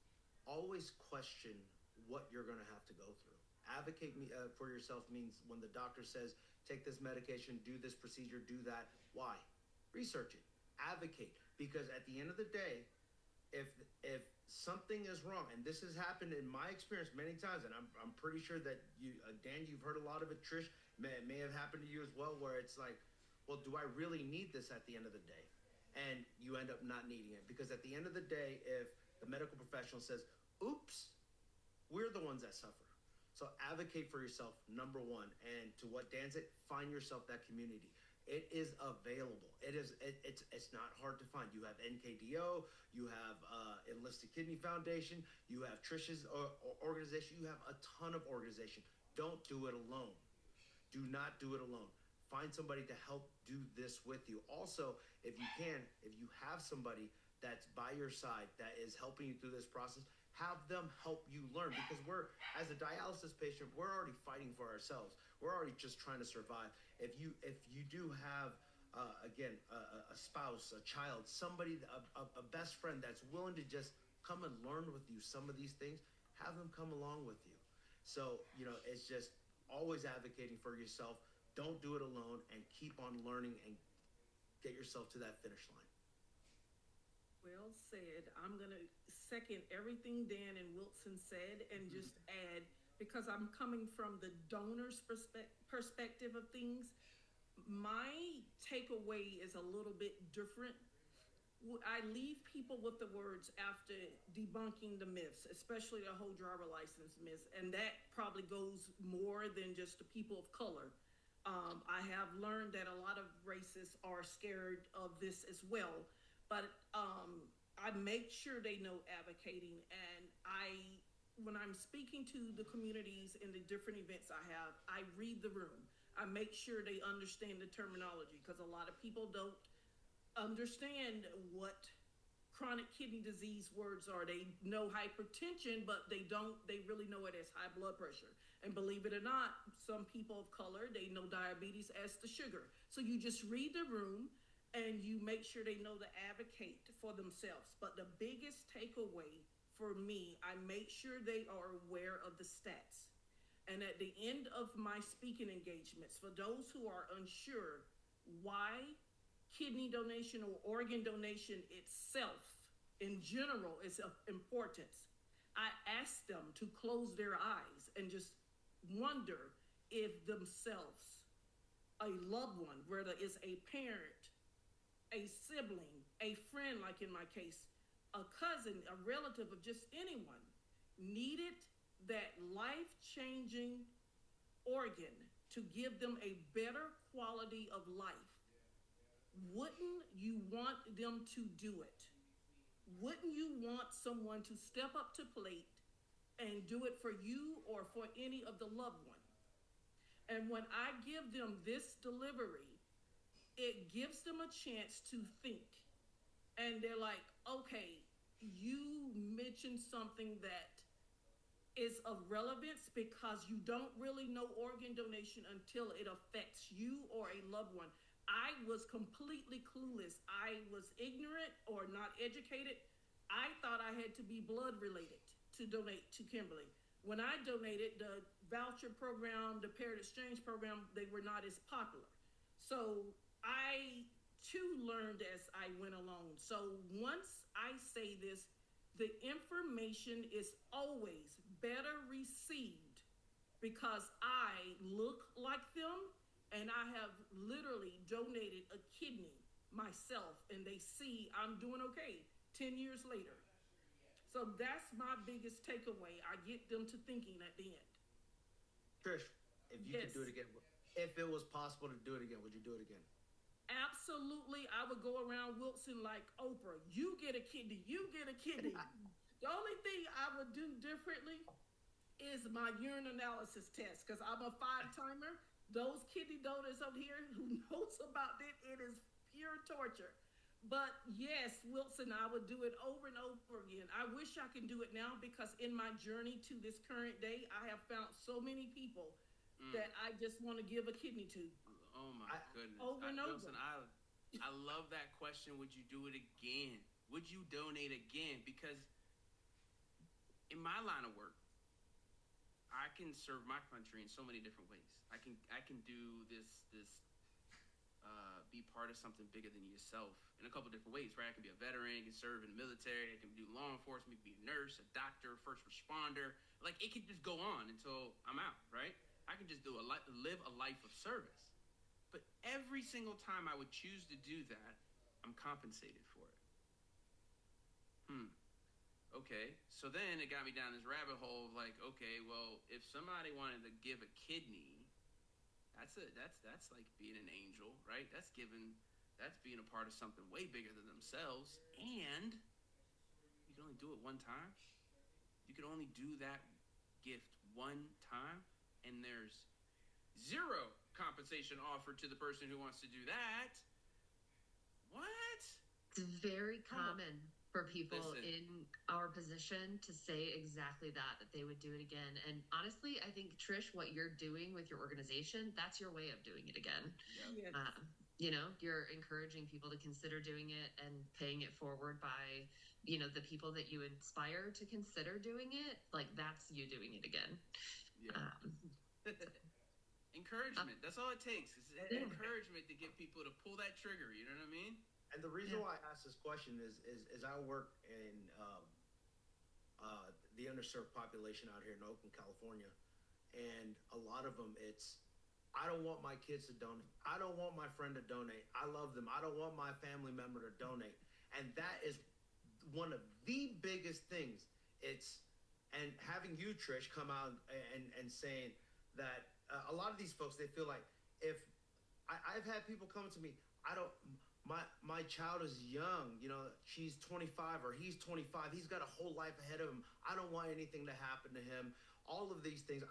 always question what you're going to have to go through. Advocate for yourself means when the doctor says, take this medication, do this procedure, do that. Why? Research it. Advocate. Because at the end of the day, if something is wrong, and this has happened in my experience many times, and I'm pretty sure that you, Dan, you've heard a lot of it. Trish, may have happened to you as well, where it's like, well, do I really need this at the end of the day? And you end up not needing it, because at the end of the day, if the medical professional says, oops, we're the ones that suffer. So advocate for yourself, number one. And to what Dan said, find yourself that community. It is available. It's not hard to find. You have NKDO, you have Enlisted Kidney Foundation, you have Trish's organization, you have a ton of organization. Don't do it alone. Do not do it alone. Find somebody to help do this with you. Also, if you can, if you have somebody that's by your side that is helping you through this process, have them help you learn, because we're, as a dialysis patient, we're already fighting for ourselves. We're already just trying to survive. If you do have, again, a spouse, a child, somebody, a best friend that's willing to just come and learn with you some of these things, have them come along with you. So, it's just always advocating for yourself. Don't do it alone, and keep on learning and get yourself to that finish line.
Well said. I'm going to second everything Dan and Wilson said and just add, because I'm coming from the donor's perspective of things, my takeaway is a little bit different. I leave people with the words after debunking the myths, especially the whole driver license myth, and that probably goes more than just the people of color. I have learned that a lot of racists are scared of this as well. But I make sure they know advocating, and when I'm speaking to the communities in the different events I have, I read the room. I make sure they understand the terminology, because a lot of people don't understand what chronic kidney disease words are. They know hypertension, but they really know it as high blood pressure. And believe it or not, some people of color, they know diabetes as the sugar. So you just read the room, and you make sure they know to advocate for themselves. But the biggest takeaway for me, I make sure they are aware of the stats. And at the end of my speaking engagements, for those who are unsure why kidney donation or organ donation itself in general is of importance, I ask them to close their eyes and just wonder if themselves, a loved one, whether it's a parent, a sibling, a friend, like in my case, a cousin, a relative, of just anyone, needed that life-changing organ to give them a better quality of life. Wouldn't you want them to do it? wouldn't you want someone to step up to plate and do it for you or for any of the loved one? And when I give them this delivery, it gives them a chance to think. And they're like, okay, you mentioned something that is of relevance because you don't really know organ donation until it affects you or a loved one. I was completely clueless. I was ignorant or not educated. I thought I had to be blood related to donate to Kimberly. When I donated, the voucher program, the paired exchange program, they were not as popular. So I too learned as I went along. So once I say this, the information is always better received because I look like them and I have literally donated a kidney myself and they see I'm doing okay 10 years later. So that's my biggest takeaway. I get them to thinking at the end.
Trish, if you could do it again, if it was possible to do it again, would you do it again?
Absolutely. I would go around Wilson like Oprah. You get a kidney. You get a kidney. The only thing I would do differently is my urine analysis test because I'm a 5-timer. Those kidney donors out here who knows about it, it is pure torture. But yes, Wilson, I would do it over and over again. I wish I could do it now because in my journey to this current day, I have found so many people that I just want to give a kidney to.
Oh my goodness.
Over and over.
Wilson, I love that question. Would you do it again? Would you donate again? Because in my line of work, I can serve my country in so many different ways. I can do this be part of something bigger than yourself in a couple different ways, right? I can be a veteran, I can serve in the military, I can do law enforcement, be a nurse, a doctor, first responder. Like it could just go on until I'm out, right? I can just live a life of service. But every single time I would choose to do that, I'm compensated for it. Okay, so then it got me down this rabbit hole of like, okay, well, if somebody wanted to give a kidney, that's like being an angel, right? That's being a part of something way bigger than themselves. And you can only do it one time. You can only do that gift one time, and there's zero compensation offered to the person who wants to do that. What?
It's very common for people in our position to say exactly that they would do it again. And honestly, I think, Trish, what you're doing with your organization, that's your way of doing it again.
Yes.
You're encouraging people to consider doing it and paying it forward by, the people that you inspire to consider doing it. Like that's you doing it again.
Yeah. Encouragement. That's all it takes. It's encouragement to get people to pull that trigger. You know what I mean?
And the reason why I asked this question is I work in the underserved population out here in Oakland, California, and a lot of them, I don't want my kids to donate. I don't want my friend to donate. I love them. I don't want my family member to donate. And that is one of the biggest things. And having you, Trish, come out and saying that a lot of these folks, they feel like if I've had people come to me, my child is young, she's 25 or he's 25. He's got a whole life ahead of him. I don't want anything to happen to him. All of these things.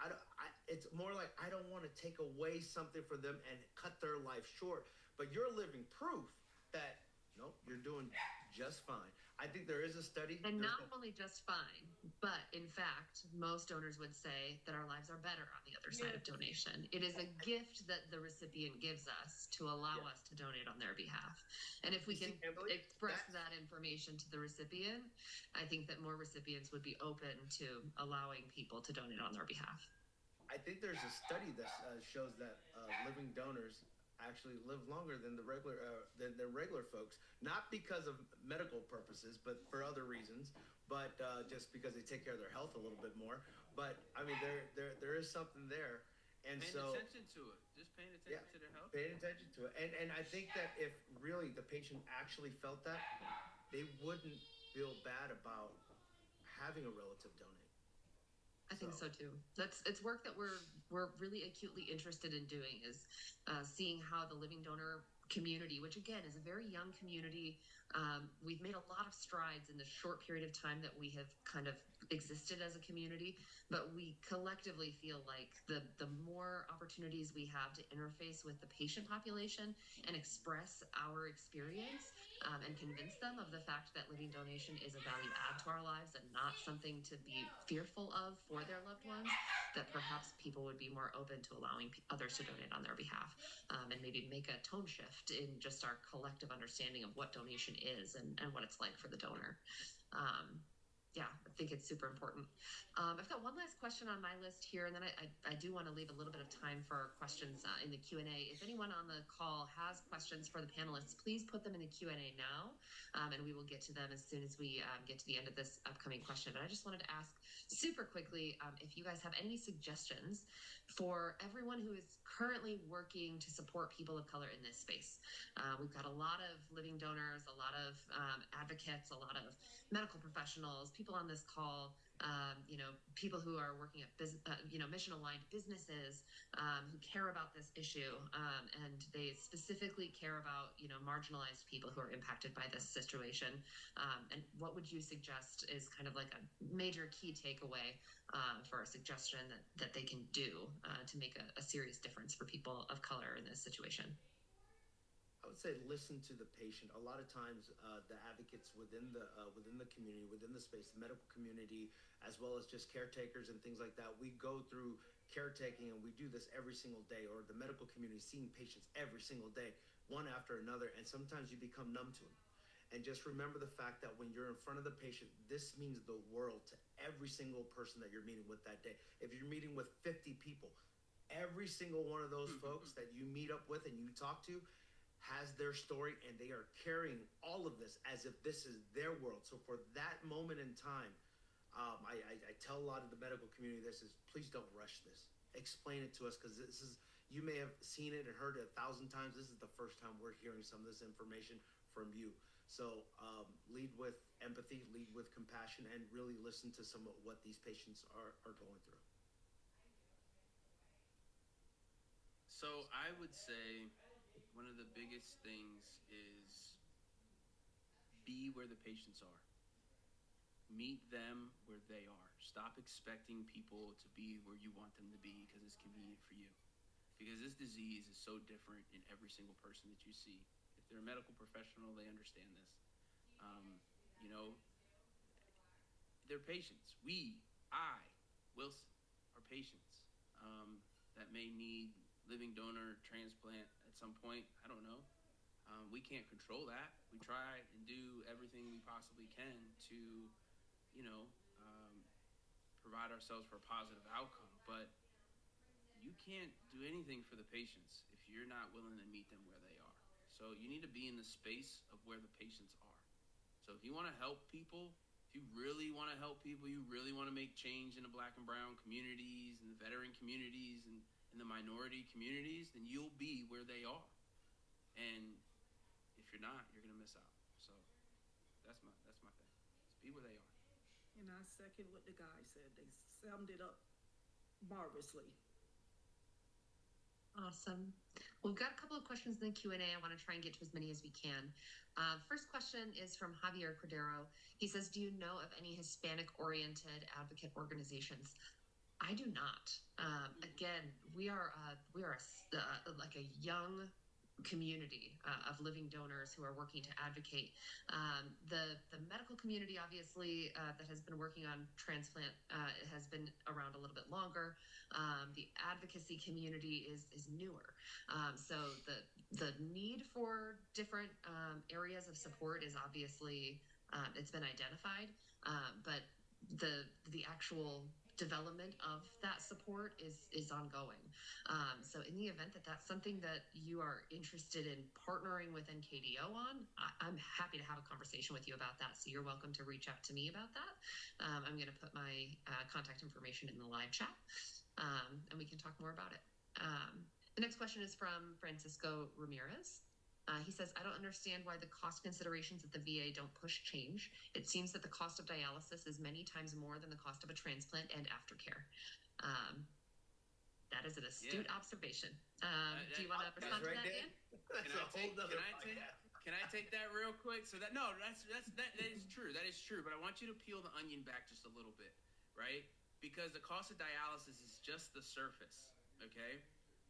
It's more like I don't want to take away something for them and cut their life short. But you're living proof that, no, you're doing just fine. I think there is a study.
And not only just fine, but in fact, most donors would say that our lives are better on the other side of donation. It is a gift that the recipient gives us to allow us to donate on their behalf. And if we can express that information to the recipient, I think that more recipients would be open to allowing people to donate on their behalf.
I think there's a study that shows that living donors actually live longer than the regular folks, not because of medical purposes, but for other reasons, but just because they take care of their health a little bit more. But I mean, there is something there, and
paying attention to it, just paying attention to their health,
paying attention to it, and I think that if really the patient actually felt that, they wouldn't feel bad about having a relative donate.
I think so too. It's work that we're really acutely interested in doing, is seeing how the living donor community, which again is a very young community. We've made a lot of strides in the short period of time that we have kind of existed as a community, but we collectively feel like the more opportunities we have to interface with the patient population and express our experience, and convince them of the fact that living donation is a value add to our lives and not something to be fearful of for their loved ones, that perhaps people would be more open to allowing others to donate on their behalf, and maybe make a tone shift in just our collective understanding of what donation is and what it's like for the donor. Yeah, I think it's super important. I've got one last question on my list here, and then I do want to leave a little bit of time for questions in the Q&A. If anyone on the call has questions for the panelists, please put them in the Q&A now, and we will get to them as soon as we get to the end of this upcoming question. But I just wanted to ask super quickly if you guys have any suggestions for everyone who is currently working to support people of color in this space. We've got a lot of living donors, a lot of advocates, a lot of medical professionals, people on this call, people who are working at mission-aligned businesses who care about this issue, and they specifically care about marginalized people who are impacted by this situation. And what would you suggest is kind of like a major key takeaway for a suggestion that they can do to make a serious difference for people of color in this situation?
I would say listen to the patient. A lot of times, the advocates within the community, within the space, the medical community, as well as just caretakers and things like that, we go through caretaking, and we do this every single day. Or the medical community seeing patients every single day, one after another, and sometimes you become numb to them. And just remember the fact that when you're in front of the patient, this means the world to every single person that you're meeting with that day. If you're meeting with 50 people, every single one of those folks that you meet up with and you talk to has their story, and they are carrying all of this as if this is their world. So for that moment in time, I tell a lot of the medical community this is, please don't rush this. Explain it to us, because this is, you may have seen it and heard it 1,000 times. This is the first time we're hearing some of this information from you. So lead with empathy, lead with compassion, and really listen to some of what these patients are going through.
So I would say one of the biggest things is be where the patients are. Meet them where they are. Stop expecting people to be where you want them to be because it's convenient for you. Because this disease is so different in every single person that you see. If they're a medical professional, they understand this. They're patients. Wilson, are patients that may need living donor, transplant at some point. I don't know. We can't control that. We try and do everything we possibly can to, provide ourselves for a positive outcome. But you can't do anything for the patients if you're not willing to meet them where they are. So you need to be in the space of where the patients are. So if you want to help people, if you really want to help people, you really want to make change in the Black and brown communities and the veteran communities and the minority communities, then you'll be where they are. And if you're not, you're going to miss out. So that's my thing. Just be where they are.
And I second what the guy said. They summed it up marvelously.
Awesome. We've got a couple of questions in the Q&A. I want to try and get to as many as we can. First question is from Javier Cordero. He says, do you know of any Hispanic-oriented advocate organizations? I do not. Again, we are like a young community of living donors who are working to advocate. The medical community, obviously, that has been working on transplant has been around a little bit longer. The advocacy community is newer. So the need for different areas of support is obviously, it's been identified, but the actual development of that support is ongoing. So in the event that that's something that you are interested in partnering with NKDO on, I'm happy to have a conversation with you about that. So you're welcome to reach out to me about that. I'm going to put my contact information in the live chat, and we can talk more about it. The next question is from Francisco Ramirez. He says, I don't understand why the cost considerations at the VA don't push change. It seems that the cost of dialysis is many times more than the cost of a transplant and aftercare. That is an astute observation. Do you want to
That's
respond to
right,
that,
Dan.
Dan?
That's a whole nother podcast.
Can I take that real quick? So that is true. That is true. But I want you to peel the onion back just a little bit, right? Because the cost of dialysis is just the surface. Okay,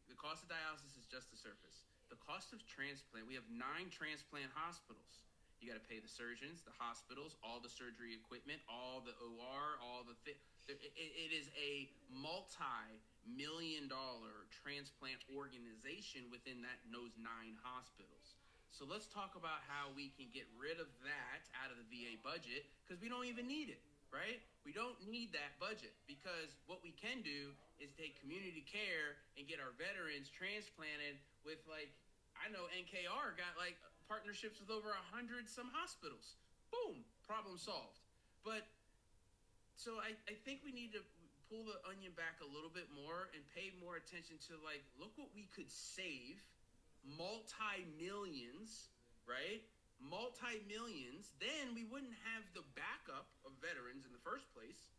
the cost of dialysis is just the surface. The cost of transplant. We have 9 transplant hospitals. You got to pay the surgeons, the hospitals, all the surgery equipment, all the OR, all the it is a multi-million-dollar transplant organization within those 9 hospitals. So let's talk about how we can get rid of that out of the VA budget, because we don't even need it, right? We don't need that budget, because what we can do is take community care and get our veterans transplanted with, like, I know NKR got like partnerships with over 100 some hospitals. Boom, problem solved. But so I think we need to pull the onion back a little bit more and pay more attention to, like, look what we could save, multi-millions, right? Multi-millions. Then we wouldn't have the backup of veterans in the first place.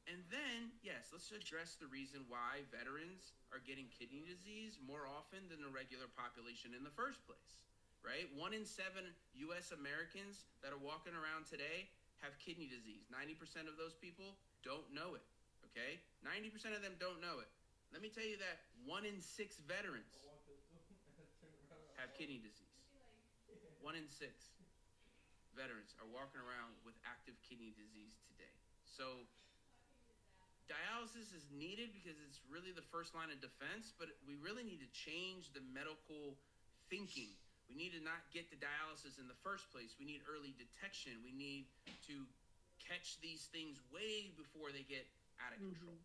And then, yes, let's address the reason why veterans are getting kidney disease more often than the regular population in the first place, right? 1 in 7 U.S. Americans that are walking around today have kidney disease. 90% of those people don't know it, okay? 90% of them don't know it. Let me tell you that 1 in 6 veterans have kidney disease. 1 in 6 veterans are walking around with active kidney disease today. So dialysis is needed because it's really the first line of defense, but we really need to change the medical thinking. We need to not get to dialysis in the first place. We need early detection. We need to catch these things way before they get out of control.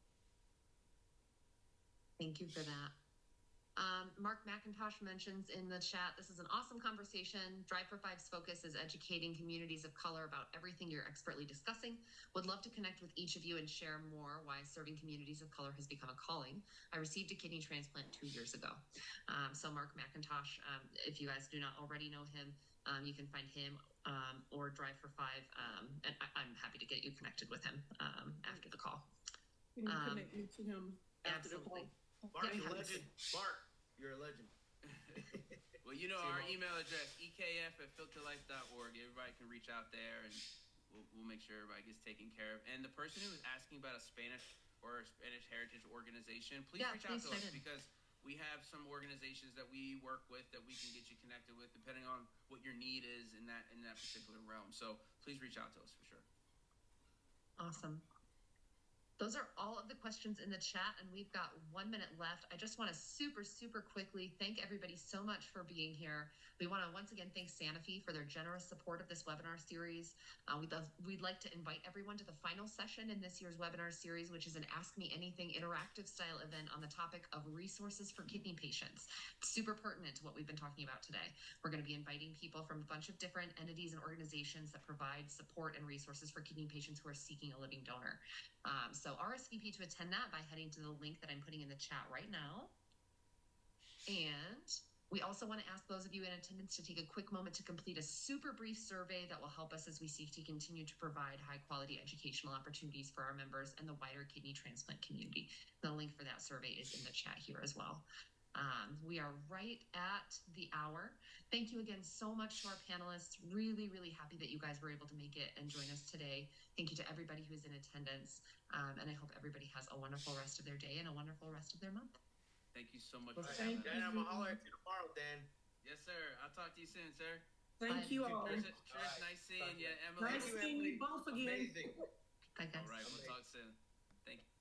Thank you for that. Mark McIntosh mentions in the chat, this is an awesome conversation. Drive for Five's focus is educating communities of color about everything you're expertly discussing. Would love to connect with each of you and share more why serving communities of color has become a calling. I received a kidney transplant 2 years ago. So Mark McIntosh, if you guys do not already know him, you can find him or Drive for Five. And I'm happy to get you connected with him after the call.
Can you connect me to him after
Absolutely.
the call?
Mark, you're a legend. Mark, you're a legend.
Well, you know our email address, ekf@filterlife.org. Everybody can reach out there, and we'll make sure everybody gets taken care of. And the person who was asking about a Spanish heritage organization, please reach out to us, because we have some organizations that we work with that we can get you connected with, depending on what your need is in that particular realm. So please reach out to us for sure.
Awesome. Those are all of the questions in the chat, and we've got 1 minute left. I just want to super quickly thank everybody so much for being here. We want to once again thank Sanofi for their generous support of this webinar series. We'd like to invite everyone to the final session in this year's webinar series, which is an Ask Me Anything interactive style event on the topic of resources for kidney patients. Super pertinent to what we've been talking about today. We're going to be inviting people from a bunch of different entities and organizations that provide support and resources for kidney patients who are seeking a living donor. So RSVP to attend that by heading to the link that I'm putting in the chat right now. And we also want to ask those of you in attendance to take a quick moment to complete a super brief survey that will help us as we seek to continue to provide high quality educational opportunities for our members and the wider kidney transplant community. The link for that survey is in the chat here as well. We are right at the hour. Thank you again so much to our panelists. Really happy that you guys were able to make it and join us today. Thank you to everybody who is in attendance. And I hope everybody has a wonderful rest of their day and a wonderful rest of their month.
Thank you so much.
Dan, I'm going to holler at you tomorrow, Dan.
Yes, sir. I'll talk to you soon, sir.
Thank you all.
Trish, nice seeing you. Emily.
Nice seeing you both again.
Amazing.
Bye, guys.
All right, we'll talk soon. Thank you.